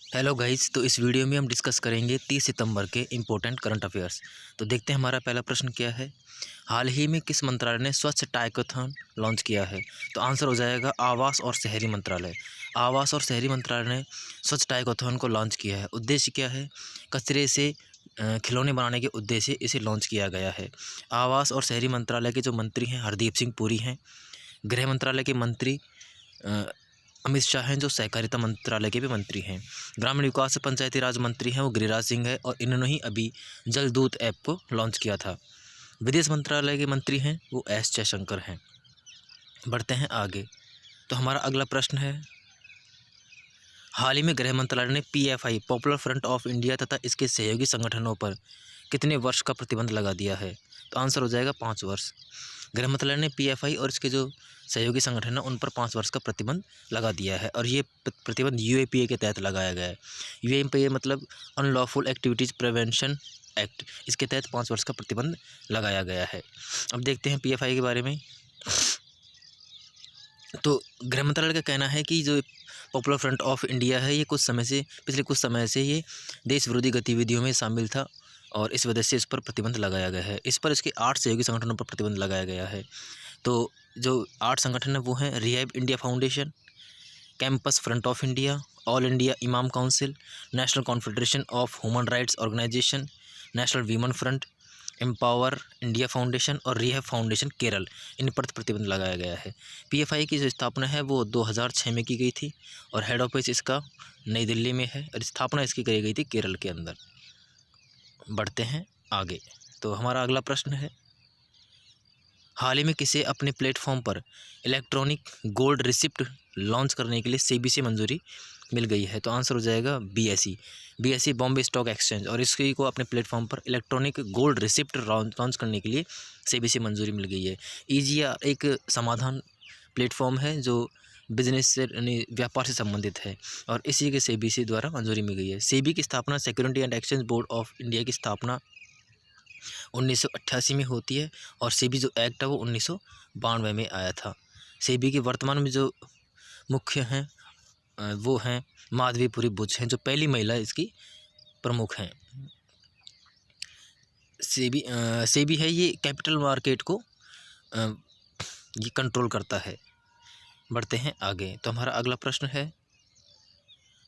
Hello guys, तो इस video में हम डिस्कस करेंगे 30 सितंबर के इम्पोर्टेंट करंट अफेयर्स। तो देखते हैं हमारा पहला प्रश्न क्या है। हाल ही में किस मंत्रालय ने स्वच्छ टाइकोथॉन लॉन्च किया है? तो आंसर हो जाएगा आवास और शहरी मंत्रालय। आवास और शहरी मंत्रालय ने स्वच्छ टाइकोथॉन को लॉन्च किया है। उद्देश्य क्या है? कचरे से खिलौने बनाने के उद्देश्य से इसे लॉन्च किया गया है। आवास और शहरी मंत्रालय के जो मंत्री हैं हरदीप सिंह पुरी हैं। गृह मंत्रालय के मंत्री अमित शाह हैं, जो सहकारिता मंत्रालय के भी मंत्री हैं। ग्रामीण विकास से पंचायती राज मंत्री हैं, वो गिरिराज सिंह है, और इन्होंने ही अभी जल दूत ऐप को लॉन्च किया था। विदेश मंत्रालय के मंत्री हैं, वो एस जयशंकर हैं। बढ़ते हैं आगे। तो हमारा अगला प्रश्न है, हाल ही में गृह मंत्रालय ने PFI popular front of India तथा इसके सहयोगी संगठनों पर कितने वर्ष का प्रतिबंध लगा दिया है? तो आंसर हो जाएगा 5 वर्ष। गृह मंत्रालय ने पीएफआई और इसके जो सहयोगी संगठन है उन पर 5 वर्ष का प्रतिबंध लगा दिया है, और ये प्रतिबंध यूएपीए के तहत लगाया गया है। यूएपीए मतलब अनलॉफुल एक्टिविटीज़ प्रिवेंशन एक्ट, इसके तहत 5 वर्ष का प्रतिबंध लगाया गया है। अब देखते हैं पीएफआई के बारे में। तो गृह मंत्रालय का कहना है कि जो पॉपुलर फ्रंट ऑफ इंडिया है, ये पिछले कुछ समय से ये देश विरोधी गतिविधियों में शामिल था, और इस वजह से इस पर प्रतिबंध लगाया गया है। इस पर इसके 8 सहयोगी संगठनों पर प्रतिबंध लगाया गया है। तो जो 8 संगठन है वो हैं rehab India foundation, campus front of India, all India imam council, national confederation of human rights organisation, national women front, empower India foundation और रिहैब फाउंडेशन केरल, इन पर प्रतिबंध लगाया गया है। पीएफआई की जो स्थापना है वो 2006 में की गई थी, और हेड ऑफिस इसका नई दिल्ली में है, और स्थापना इसकी करी गई थी केरल के अंदर। बढ़ते हैं आगे। तो हमारा अगला प्रश्न है, हाल ही में किसे अपने प्लेटफॉर्म पर इलेक्ट्रॉनिक गोल्ड रिसिप्ट लॉन्च करने के लिए सेबी से मंजूरी मिल गई है? तो आंसर हो जाएगा बीएसई बॉम्बे स्टॉक एक्सचेंज, और इसकी को अपने प्लेटफॉर्म पर इलेक्ट्रॉनिक गोल्ड रिसिप्ट लॉन्च करने के लिए सेबी से मंजूरी मिल गई है। ईजीआर एक समाधान प्लेटफॉर्म है जो बिजनेस से यानी व्यापार से संबंधित है, और इसी के सेबी से द्वारा मंजूरी मिल गई है। सेबी की स्थापना security and exchange board of India की स्थापना 1988 में होती है, और सेबी जो एक्ट है वो 1992 में आया था। सेबी के वर्तमान में जो मुख्य हैं वो हैं माधवीपुरी बुच हैं, जो पहली महिला इसकी प्रमुख हैं। सेबी है ये कैपिटल मार्केट को ये कंट्रोल करता है। बढ़ते हैं आगे। तो हमारा अगला प्रश्न है,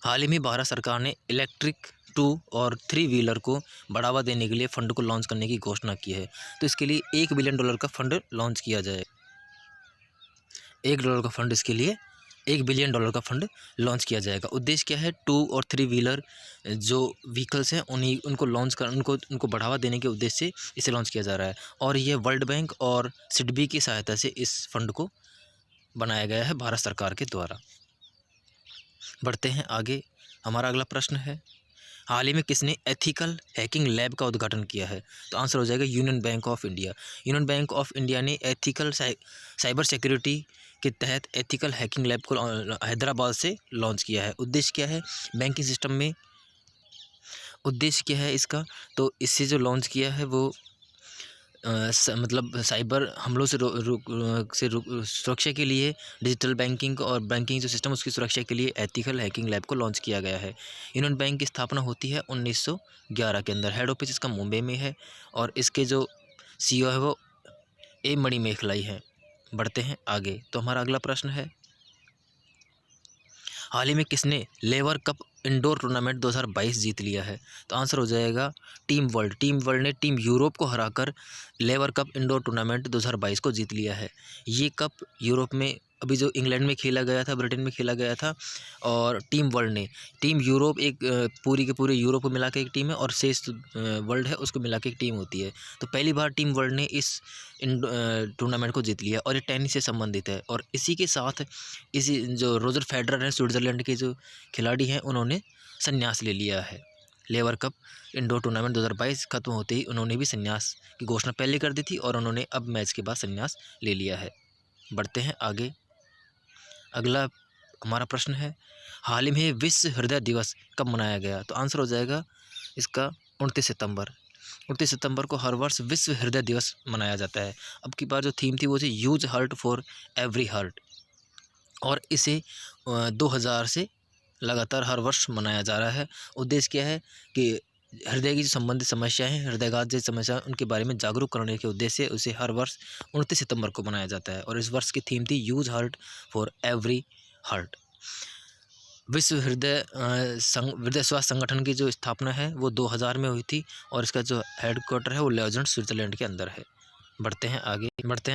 हाल ही में भारत सरकार ने इलेक्ट्रिक 2 और 3 व्हीलर को बढ़ावा देने के लिए फंड को लॉन्च करने की घोषणा की है। तो इसके लिए $1 बिलियन का फंड लॉन्च किया जाए। $1 का फंड, इसके लिए $1 बिलियन का फंड लॉन्च किया जाएगा। उद्देश्य क्या है? 2 और 3 व्हीलर जो व्हीकल्स हैं उनको बढ़ावा देने के उद्देश्य से इसे लॉन्च किया जा रहा है, और यह वर्ल्ड बैंक और सिडबी की सहायता से इस फंड को बनाया गया है भारत सरकार के द्वारा। बढ़ते हैं आगे। हमारा अगला प्रश्न है, हाल ही में किसने एथिकल हैकिंग लैब का उद्घाटन किया है? तो आंसर हो जाएगा union bank of India. Union bank of India ने एथिकल साइबर सिक्योरिटी के तहत एथिकल हैकिंग लैब को हैदराबाद से लॉन्च किया है। उद्देश्य क्या है? बैंकिंग सिस्टम में उद्देश्य क्या है इसका? तो इससे जो लॉन्च किया है वो मतलब साइबर हमलों से सुरक्षा के लिए डिजिटल बैंकिंग और बैंकिंग जो सिस्टम उसकी सुरक्षा के लिए एथिकल हैकिंग लैब को लॉन्च किया गया है। यूनियन बैंक की स्थापना होती है 1911 के अंदर। हेड ऑफिस इसका मुंबई में है, और इसके जो सीईओ है वो ए मणि मेखलाई है। बढ़ते हैं आगे। तो हमारा अगला प्रश्न है, हाल ही में किसने लेवर कप इंडोर टूर्नामेंट 2022 जीत लिया है? तो आंसर हो जाएगा टीम वर्ल्ड ने टीम यूरोप को हराकर लेवर कप इंडोर टूर्नामेंट 2022 को जीत लिया है। ये कप यूरोप में अभी जो इंग्लैंड में खेला गया था, ब्रिटेन में खेला गया था, और टीम यूरोप एक पूरी के पूरे यूरोप को मिला के एक टीम है, और शेष वर्ल्ड है उसको मिला के एक टीम होती है। तो पहली बार टीम वर्ल्ड ने इस टूर्नामेंट को जीत लिया, और ये टेनिस से संबंधित है। और इसी के साथ इसी जो रोजर फेडरर हैं, स्विट्ज़रलैंड के जो खिलाड़ी हैं, उन्होंने संन्यास ले लिया है। लेवर कप इंडोर टूर्नामेंट 2022 खत्म होते ही उन्होंने भी संन्यास की घोषणा पहले कर दी थी, और उन्होंने अब मैच के बाद संन्यास ले लिया है। बढ़ते हैं आगे। अगला हमारा प्रश्न है, हाल ही में विश्व हृदय दिवस कब मनाया गया? तो आंसर हो जाएगा इसका 29 सितंबर। 29 सितंबर को हर वर्ष विश्व हृदय दिवस मनाया जाता है। अब की बार जो थीम थी वो थी use heart for every heart, और इसे 2000 से लगातार हर वर्ष मनाया जा रहा है। उद्देश्य क्या है कि हृदय की जो संबंधित समस्याएं हैं, हृदयघात जैसी समस्या उनके बारे में जागरूक करने के उद्देश्य से उसे हर वर्ष 29 सितंबर को मनाया जाता है। और इस वर्ष की थीम थी use heart for every heart. विश्व हृदय स्वास्थ्य संगठन की जो स्थापना है वो 2000 में हुई थी और इसका जो हेडक्वार्टर है वो लेजेंड स्विट्जरलैंड के अंदर है। बढ़ते हैं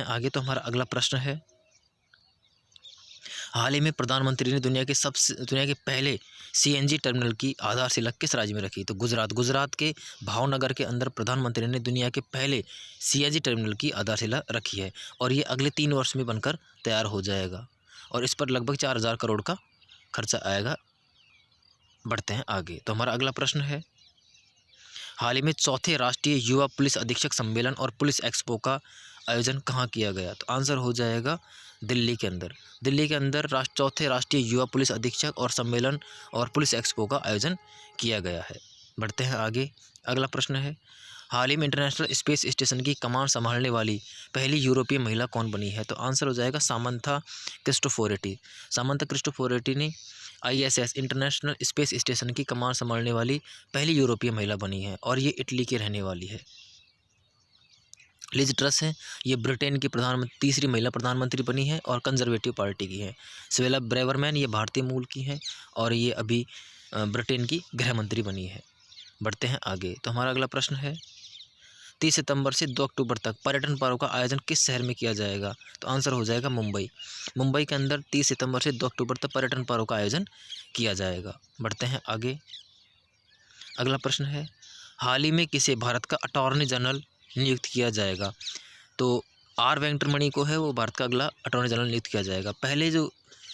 आगे। तो हमारा अगला प्रश्न है, हाल ही में प्रधानमंत्री ने दुनिया के पहले सीएनजी टर्मिनल की आधारशिला किस राज्य में रखी? तो गुजरात के भावनगर के अंदर प्रधानमंत्री ने दुनिया के पहले सीएनजी टर्मिनल की आधारशिला रखी है और ये अगले 3 वर्ष में बनकर तैयार हो जाएगा और इस पर लगभग 4000 करोड़ का खर्चा आएगा। बढ़ते हैं आगे। तो हमारा अगला प्रश्न है, हाल ही में चौथे राष्ट्रीय युवा पुलिस अधीक्षक सम्मेलन और पुलिस एक्सपो का आयोजन कहाँ किया गया? तो आंसर हो जाएगा दिल्ली के अंदर चौथे राष्ट्रीय युवा पुलिस अधीक्षक और सम्मेलन और पुलिस एक्सपो का आयोजन किया गया है। बढ़ते हैं आगे। अगला प्रश्न है, हाल ही में इंटरनेशनल स्पेस स्टेशन की कमान संभालने वाली पहली यूरोपीय महिला कौन बनी है? तो आंसर हो जाएगा सामंथा क्रिस्टोफोरेटी ने ISS इंटरनेशनल स्पेस स्टेशन की कमान संभालने वाली पहली यूरोपीय महिला बनी है और ये इटली की रहने वाली है। लिज ट्रस है, ये ब्रिटेन की तीसरी महिला प्रधानमंत्री बनी है और कंजर्वेटिव पार्टी की है। स्वेला ब्रेवरमैन ये भारतीय मूल की हैं और ये अभी ब्रिटेन की गृह मंत्री बनी है। बढ़ते हैं आगे। तो हमारा अगला प्रश्न है, 30 सितंबर से 2 अक्टूबर तक पर्यटन पर्व का आयोजन किस शहर में किया जाएगा? तो आंसर हो जाएगा मुंबई के अंदर 30 सितंबर से 2 अक्टूबर तक पर्यटन पर्व का आयोजन किया जाएगा। बढ़ते हैं आगे। अगला प्रश्न है, हाल ही में किसे भारत का अटॉर्नी जनरल नियुक्त किया जाएगा? तो आर वेंकटरमणि को है वो भारत का अगला अटॉर्नी जनरल नियुक्त किया जाएगा। पहले जो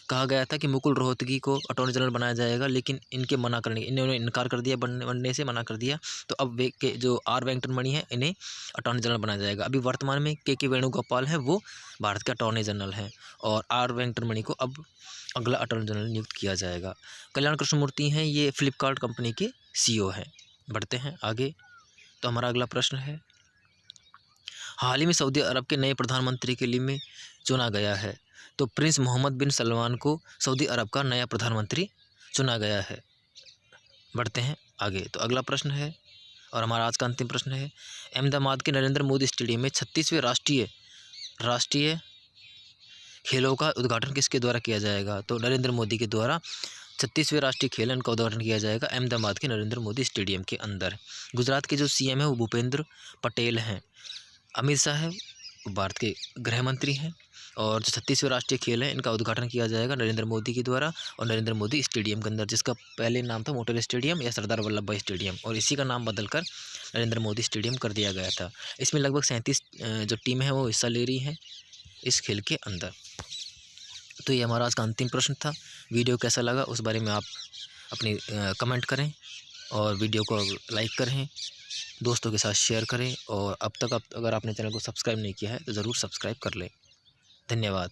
कहा गया था कि मुकुल रोहतगी को अटॉर्नी जनरल बनाया जाएगा, लेकिन इन्होंने इनकार कर दिया, बनने से मना कर दिया। तो अब जो आर वेंकटरमणि है इन्हें अटॉर्नी जनरल बनाया जाएगा। अभी वर्तमान में के वेणुगोपाल हैं वो भारत के अटॉर्नी जनरल हैं और आर वेंकटरमणि को अब अगला अटॉर्नी जनरल नियुक्त किया जाएगा। कल्याण कृष्णमूर्ति हैं, ये फ्लिपकार्ट कंपनी के CEO हैं। बढ़ते हैं आगे। तो हमारा अगला प्रश्न है, हाल ही में सऊदी अरब के नए प्रधानमंत्री के लिए में चुना गया है। तो प्रिंस मोहम्मद बिन सलमान को सऊदी अरब का नया प्रधानमंत्री चुना गया है। बढ़ते हैं आगे। तो अगला प्रश्न है और हमारा आज का अंतिम प्रश्न है, अहमदाबाद के नरेंद्र मोदी स्टेडियम में 36वें राष्ट्रीय खेलों का उद्घाटन किसके द्वारा किया जाएगा? तो नरेंद्र मोदी के द्वारा 36वें राष्ट्रीय खेल का उद्घाटन किया जाएगा अहमदाबाद के नरेंद्र मोदी स्टेडियम के अंदर। गुजरात के जो CM है वो भूपेंद्र पटेल हैं। अमित शाह है वो भारत के गृह मंत्री हैं और जो 36वें राष्ट्रीय खेल है इनका उद्घाटन किया जाएगा नरेंद्र मोदी के द्वारा और नरेंद्र मोदी स्टेडियम के अंदर, जिसका पहले नाम था मोटेरा स्टेडियम या सरदार वल्लभ भाई स्टेडियम और इसी का नाम बदलकर नरेंद्र मोदी स्टेडियम कर दिया गया था। इसमें लगभग 37 जो टीम है वो हिस्सा ले रही हैं इस खेल के अंदर। तो ये हमारा आज का अंतिम प्रश्न था। वीडियो कैसा लगा उस बारे में आप अपनी कमेंट करें और वीडियो को लाइक करें, दोस्तों के साथ शेयर करें और अब तक अगर आपने चैनल को सब्सक्राइब नहीं किया है तो ज़रूर सब्सक्राइब कर लें। धन्यवाद।